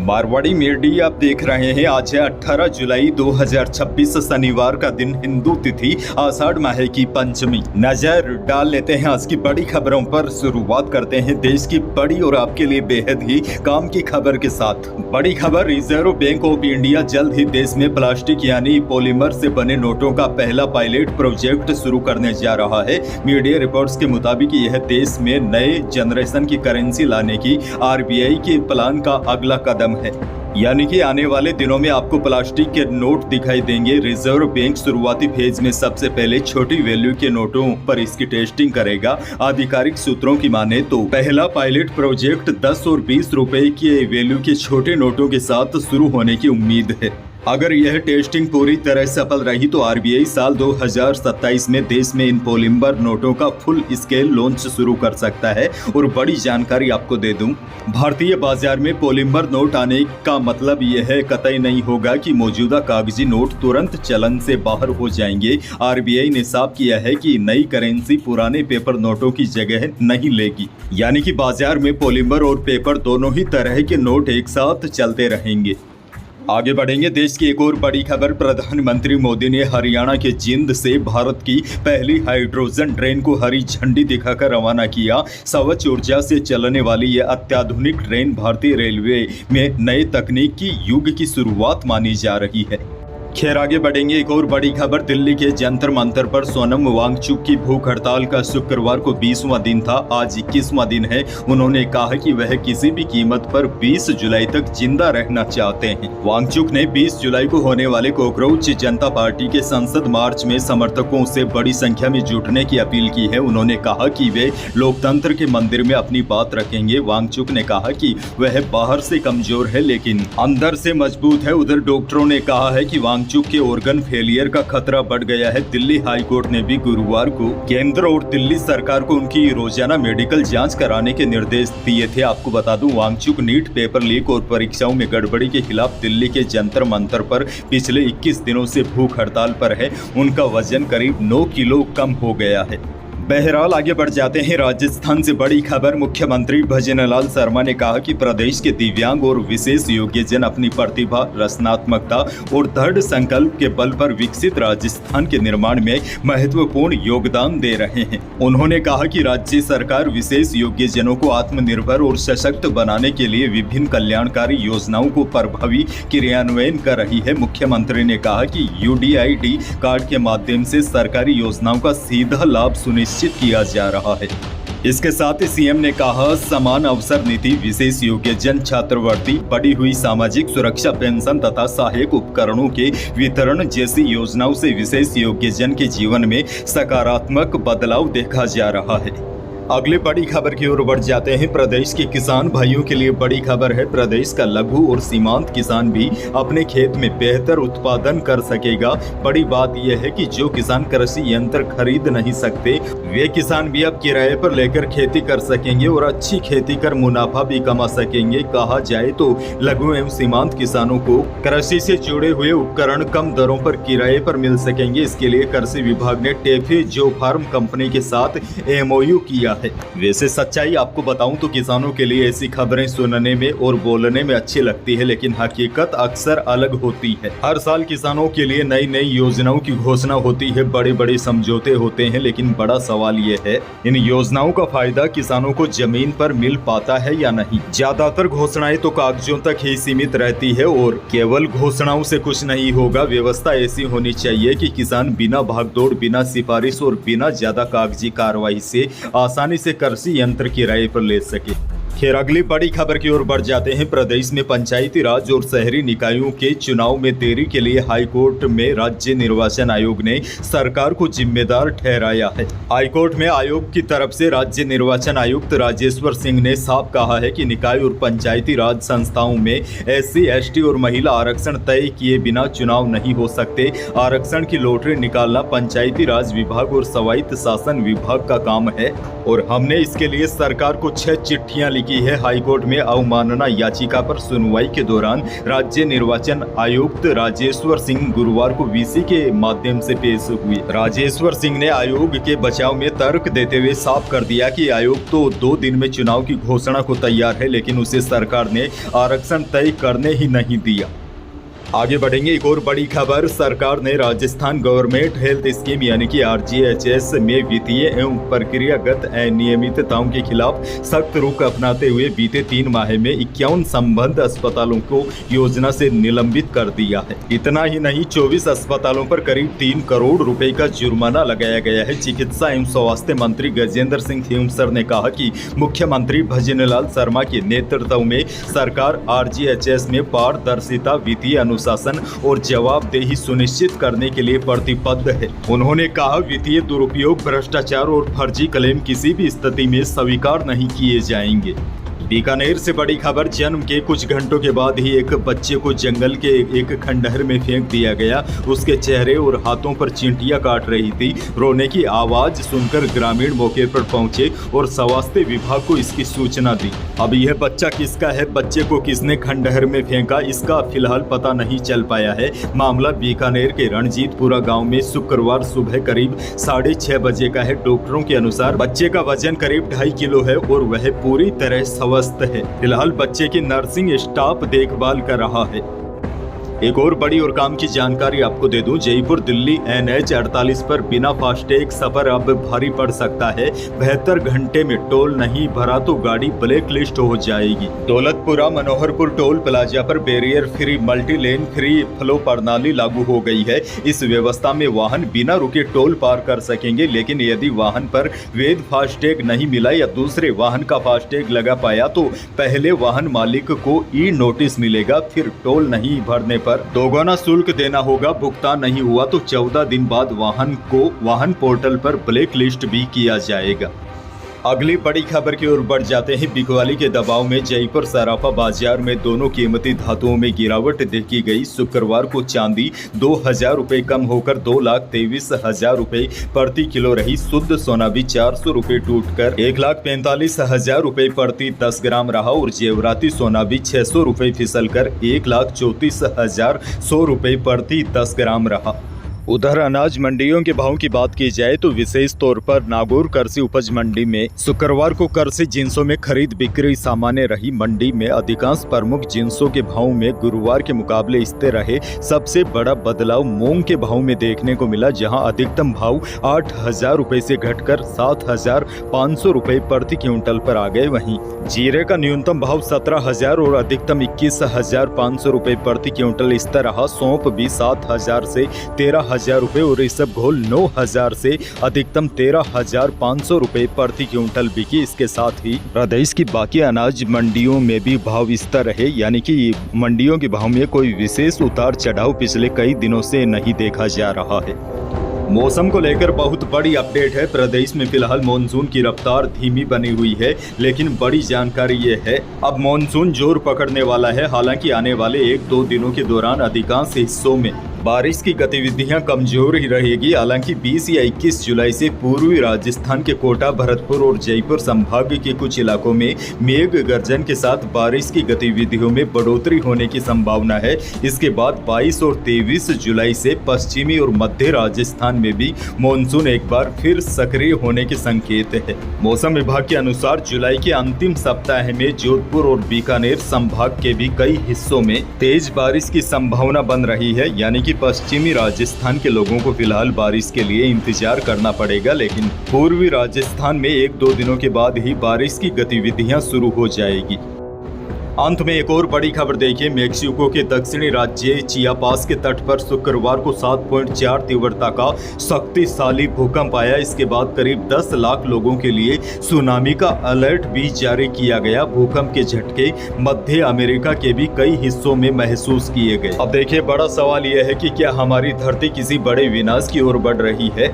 Marwari media आप देख रहे हैं। आज है 18 जुलाई 2026 शनिवार का दिन, हिंदू तिथि आषाढ़ माह की पंचमी। नजर डाल लेते हैं आज की बड़ी खबरों पर। शुरुआत करते हैं देश की बड़ी और आपके लिए बेहद ही काम की खबर के साथ। बड़ी खबर, रिजर्व बैंक ऑफ इंडिया जल्द ही देश में प्लास्टिक यानी पॉलीमर से बने नोटों का पहला पायलट प्रोजेक्ट शुरू करने जा रहा है। मीडिया रिपोर्ट्स के मुताबिक यह देश में नए जनरेशन की करेंसी लाने की आरबीआई के प्लान का अगला कदम है। यानी कि आने वाले दिनों में आपको प्लास्टिक के नोट दिखाई देंगे। रिजर्व बैंक शुरुआती फेज में सबसे पहले छोटी वैल्यू के नोटों पर इसकी टेस्टिंग करेगा। आधिकारिक सूत्रों की माने तो पहला पायलट प्रोजेक्ट 10 और 20 रुपए के वैल्यू के छोटे नोटों के साथ शुरू होने की उम्मीद है। अगर यह टेस्टिंग पूरी तरह सफल रही तो आरबीआई साल 2027 में देश में इन पॉलीमर नोटों का फुल स्केल लॉन्च शुरू कर सकता है। और बड़ी जानकारी आपको दे दूं, भारतीय बाजार में पॉलीमर नोट आने का मतलब यह कतई नहीं होगा कि मौजूदा कागजी नोट तुरंत चलन से बाहर हो जाएंगे। आरबीआई ने साफ किया है कि नई करेंसी पुराने पेपर नोटों की जगह नहीं लेगी, यानी कि बाजार में पॉलीमर और पेपर दोनों ही तरह के नोट एक साथ चलते रहेंगे। आगे बढ़ेंगे। देश की एक और बड़ी खबर, प्रधानमंत्री मोदी ने हरियाणा के जिंद से भारत की पहली हाइड्रोजन ट्रेन को हरी झंडी दिखाकर रवाना किया। स्वच्छ ऊर्जा से चलने वाली यह अत्याधुनिक ट्रेन भारतीय रेलवे में नए तकनीकी युग की शुरुआत मानी जा रही है। खैर आगे बढ़ेंगे। एक और बड़ी खबर, दिल्ली के जंतर मंतर पर सोनम वांगचुक की भूख हड़ताल का शुक्रवार को 20वां दिन था। आज 21वां दिन है। उन्होंने कहा कि वह किसी भी कीमत पर 20 जुलाई तक जिंदा रहना चाहते हैं। वांगचुक ने 20 जुलाई को होने वाले कॉकरोच जनता पार्टी के संसद मार्च में समर्थकों से बड़ी संख्या में जुटने की अपील की है। उन्होंने कहा कि वे लोकतंत्र के मंदिर में अपनी बात रखेंगे। वांगचुक ने कहा कि वह बाहर से कमजोर है लेकिन अंदर से मजबूत है। उधर डॉक्टरों ने कहा है कि वांगचुक के ऑर्गन फेलियर का खतरा बढ़ गया है। दिल्ली हाई कोर्ट ने भी गुरुवार को केंद्र और दिल्ली सरकार को उनकी रोजाना मेडिकल जांच कराने के निर्देश दिए थे। आपको बता दूं, वांगचुक नीट पेपर लीक और परीक्षाओं में गड़बड़ी के खिलाफ दिल्ली के जंतर मंतर पर पिछले 21 दिनों से भूख हड़ताल पर है। उनका वजन करीब 9 किलो कम हो गया है। बहरहाल आगे बढ़ जाते हैं। राजस्थान से बड़ी खबर, मुख्यमंत्री भजनलाल शर्मा ने कहा कि प्रदेश के दिव्यांग और विशेष योग्यजन अपनी प्रतिभा, रचनात्मकता और दृढ़ संकल्प के बल पर विकसित राजस्थान के निर्माण में महत्वपूर्ण योगदान दे रहे हैं। उन्होंने कहा कि राज्य सरकार विशेष योग्यजनों को आत्मनिर्भर और सशक्त बनाने के लिए विभिन्न कल्याणकारी योजनाओं को प्रभावी क्रियान्वयन कर रही है। मुख्यमंत्री ने कहा कि यूडीआईडी कार्ड के माध्यम से सरकारी योजनाओं का सीधा लाभ सुनिश्चित किया जा रहा है। इसके साथ ही सीएम ने कहा, समान अवसर नीति, विशेष योग्यजन छात्रवृत्ति, बढ़ी हुई सामाजिक सुरक्षा पेंशन तथा सहायक उपकरणों के वितरण जैसी योजनाओं से विशेष योग्यजन के जीवन में सकारात्मक बदलाव देखा जा रहा है। अगली बड़ी खबर की ओर बढ़ जाते हैं। प्रदेश के किसान भाइयों के लिए बड़ी खबर है। प्रदेश का लघु और सीमांत किसान भी अपने खेत में बेहतर उत्पादन कर सकेगा। बड़ी बात यह है कि जो किसान कृषि यंत्र खरीद नहीं सकते, वे किसान भी अब किराए पर लेकर खेती कर सकेंगे और अच्छी खेती कर मुनाफा भी कमा सकेंगे। कहा जाए तो लघु एवं सीमांत किसानों को कृषि से जुड़े हुए उपकरण कम दरों पर किराए पर मिल सकेंगे। इसके लिए कृषि विभाग ने टेफी जो फार्म कंपनी के साथ एमओयू किया है। वैसे सच्चाई आपको बताऊं तो किसानों के लिए ऐसी खबरें सुनने में और बोलने में अच्छी लगती है, लेकिन हकीकत अक्सर अलग होती है। हर साल किसानों के लिए नई नई योजनाओं की घोषणा होती है, बड़े बड़े समझौते होते हैं, लेकिन बड़ा सवाल ये है, इन योजनाओं का फायदा किसानों को जमीन पर मिल पाता है या नहीं। ज्यादातर घोषणाएं तो कागजों तक ही सीमित रहती है और केवल घोषणाओं से कुछ नहीं होगा। व्यवस्था ऐसी होनी चाहिए कि किसान बिना भागदौड़, बिना सिफारिश और बिना ज्यादा कागजी कार्रवाई से आसानी से कृषि यंत्र किराए पर ले सके। खैर अगली बड़ी खबर की ओर बढ़ जाते हैं। प्रदेश में पंचायती राज और शहरी निकायों के चुनाव में देरी के लिए हाईकोर्ट में राज्य निर्वाचन आयोग ने सरकार को जिम्मेदार ठहराया है। हाईकोर्ट में आयोग की तरफ से राज्य निर्वाचन आयुक्त राजेश्वर सिंह ने साफ कहा है कि निकाय और पंचायती राज संस्थाओं में एससी, एसटी और महिला आरक्षण तय किए बिना चुनाव नहीं हो सकते। आरक्षण की लॉटरी निकालना पंचायती राज विभाग और स्वायत्त शासन विभाग का काम है और हमने इसके लिए सरकार को 6 चिट्ठियां लिखी की है। हाईकोर्ट में अवमानना याचिका पर सुनवाई के दौरान राज्य निर्वाचन आयुक्त राजेश्वर सिंह गुरुवार को वीसी के माध्यम से पेश हुए। राजेश्वर सिंह ने आयोग के बचाव में तर्क देते हुए साफ कर दिया कि आयोग तो 2 दिन में चुनाव की घोषणा को तैयार है, लेकिन उसे सरकार ने आरक्षण तय करने ही नहीं दिया। आगे बढ़ेंगे। एक और बड़ी खबर, सरकार ने राजस्थान गवर्नमेंट हेल्थ स्कीम यानी कि RGHS में वित्तीय एवं प्रक्रियागत अनियमितताओं के खिलाफ सख्त रुख अपनाते हुए बीते 3 माह में 51 संबद्ध अस्पतालों को योजना से निलंबित कर दिया है। इतना ही नहीं, 24 अस्पतालों पर करीब 3 करोड़ रुपए का जुर्माना लगाया गया है। चिकित्सा एवं स्वास्थ्य मंत्री गजेंद्र सिंह खेमसर ने कहा कि मुख्यमंत्री भजनलाल शर्मा के नेतृत्व में सरकार RGHS में पारदर्शिता, वित्तीय शासन और जवाबदेही सुनिश्चित करने के लिए प्रतिबद्ध है। उन्होंने कहा, वित्तीय दुरुपयोग, भ्रष्टाचार और फर्जी क्लेम किसी भी स्थिति में स्वीकार नहीं किए जाएंगे। बीकानेर से बड़ी खबर, जन्म के कुछ घंटों के बाद ही एक बच्चे को जंगल के एक खंडहर में फेंक दिया गया। उसके चेहरे और हाथों पर चींटियां काट रही थी। रोने की आवाज सुनकर ग्रामीण मौके पर पहुंचे और स्वास्थ्य विभाग को इसकी सूचना दी। अब यह बच्चा किसका है, बच्चे को किसने खंडहर में फेंका, इसका फिलहाल पता नहीं चल पाया है। मामला बीकानेर के रणजीतपुरा गाँव में शुक्रवार सुबह करीब 6:30 बजे का है। डॉक्टरों के अनुसार बच्चे का वजन करीब 2.5 किलो है और वह पूरी तरह स्वस्थ है। फिलहाल बच्चे की नर्सिंग स्टाफ देखभाल कर रहा है। एक और बड़ी और काम की जानकारी आपको दे दूं, जयपुर दिल्ली NH 48 पर बिना फास्टैग सफर अब भारी पड़ सकता है। 72 घंटे में टोल नहीं भरा तो गाड़ी ब्लैक लिस्ट हो जाएगी। दौलतपुरा मनोहरपुर टोल प्लाजा पर barrier free, multi lane free flow प्रणाली लागू हो गई है। इस व्यवस्था में वाहन बिना रुके टोल पार कर सकेंगे, लेकिन यदि वाहन पर वैध फास्टैग नहीं मिला या दूसरे वाहन का फास्टैग लगा पाया तो पहले वाहन मालिक को ई-नोटिस मिलेगा। फिर टोल नहीं भरने पर दोगुना शुल्क देना होगा। भुगतान नहीं हुआ तो 14 दिन बाद वाहन को वाहन पोर्टल पर ब्लैक लिस्ट भी किया जाएगा। अगली बड़ी खबर की ओर बढ़ जाते हैं। बिकवाली के दबाव में जयपुर सराफा बाजार में दोनों कीमती धातुओं में गिरावट देखी गई। शुक्रवार को चांदी 2,000 रुपये कम होकर 2,23,000 रुपये प्रति किलो रही। शुद्ध सोना भी 400 रुपये टूटकर 1,45,000 रुपये प्रति 10 ग्राम रहा और जेवराती सोना भी 600 रुपये फिसलकर 1,34,100 रुपये प्रति 10 ग्राम रहा। उधर अनाज मंडियों के भाव की बात की जाए तो विशेष तौर पर नागौर कृषि उपज मंडी में शुक्रवार को कृषि जिंसों में खरीद बिक्री सामान्य रही। मंडी में अधिकांश प्रमुख जिंसों के भाव में गुरुवार के मुकाबले स्थिर रहे। सबसे बड़ा बदलाव मूंग के भाव में देखने को मिला, जहां अधिकतम भाव 8,000 रुपये से घटकर 7,500 रुपये प्रति क्विंटल पर आ गए। वहीं जीरे का न्यूनतम भाव 17,000 और अधिकतम 21,500 रुपये प्रति क्विंटल स्थिर रहा। सौंफ भी 7,000 से 13,000 रुपये और इसबगोल 9,000 से अधिकतम 13,500 रुपये प्रति क्विंटल बिकी। इसके साथ ही प्रदेश की बाकी अनाज मंडियों में भी भाव स्थिर रहे, यानी कि मंडियों के भाव में कोई विशेष उतार चढ़ाव पिछले कई दिनों से नहीं देखा जा रहा है। मौसम को लेकर बहुत बड़ी अपडेट है। प्रदेश में फिलहाल मॉनसून की रफ्तार धीमी बनी हुई है, लेकिन बड़ी जानकारी ये है अब मॉनसून जोर पकड़ने वाला है। हालांकि आने वाले 1-2 दिनों के दौरान अधिकांश हिस्सों में बारिश की गतिविधियां कमजोर ही रहेगी। हालांकि 20 या 21 जुलाई से पूर्वी राजस्थान के कोटा, भरतपुर और जयपुर संभाग के कुछ इलाकों में मेघ गर्जन के साथ बारिश की गतिविधियों में बढ़ोतरी होने की संभावना है। इसके बाद 22 और 23 जुलाई से पश्चिमी और मध्य राजस्थान में भी मॉनसून एक बार फिर सक्रिय होने के संकेत है। मौसम विभाग के अनुसार जुलाई के अंतिम सप्ताह में जोधपुर और बीकानेर संभाग के भी कई हिस्सों में तेज बारिश की संभावना बन रही है। यानी कि पश्चिमी राजस्थान के लोगों को फिलहाल बारिश के लिए इंतजार करना पड़ेगा, लेकिन पूर्वी राजस्थान में 1-2 दिनों के बाद ही बारिश की गतिविधियां शुरू हो जाएगी। अंत में एक और बड़ी खबर देखिए। मेक्सिको के दक्षिणी राज्य चियापास के तट पर शुक्रवार को 7.4 तीव्रता का शक्तिशाली भूकंप आया। इसके बाद करीब 10 लाख लोगों के लिए सुनामी का अलर्ट भी जारी किया गया। भूकंप के झटके मध्य अमेरिका के भी कई हिस्सों में महसूस किए गए। अब देखिए, बड़ा सवाल यह है कि क्या हमारी धरती किसी बड़े विनाश की ओर बढ़ रही है?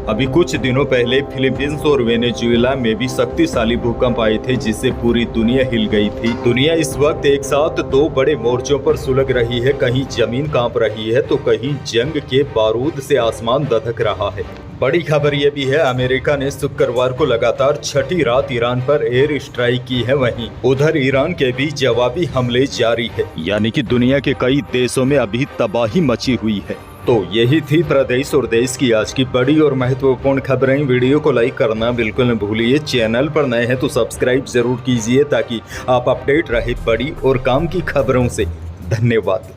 अभी कुछ दिनों पहले फिलीपींस और वेनेजुएला में भी शक्तिशाली भूकंप आए थे, जिससे पूरी दुनिया हिल गई थी। दुनिया इस वक्त एक साथ 2 बड़े मोर्चों पर सुलग रही है। कहीं जमीन कांप रही है तो कहीं जंग के बारूद से आसमान दधक रहा है। बड़ी खबर ये भी है, अमेरिका ने शुक्रवार को लगातार छठी रात ईरान पर एयर स्ट्राइक की है। वहीं उधर ईरान के भी जवाबी हमले जारी है, यानी कि दुनिया के कई देशों में अभी तबाही मची हुई है। तो यही थी प्रदेश और देश की आज की बड़ी और महत्वपूर्ण खबरें। वीडियो को लाइक करना बिल्कुल न भूलिए। चैनल पर नए हैं तो सब्सक्राइब जरूर कीजिए ताकि आप अपडेट रहे बड़ी और काम की खबरों से। धन्यवाद।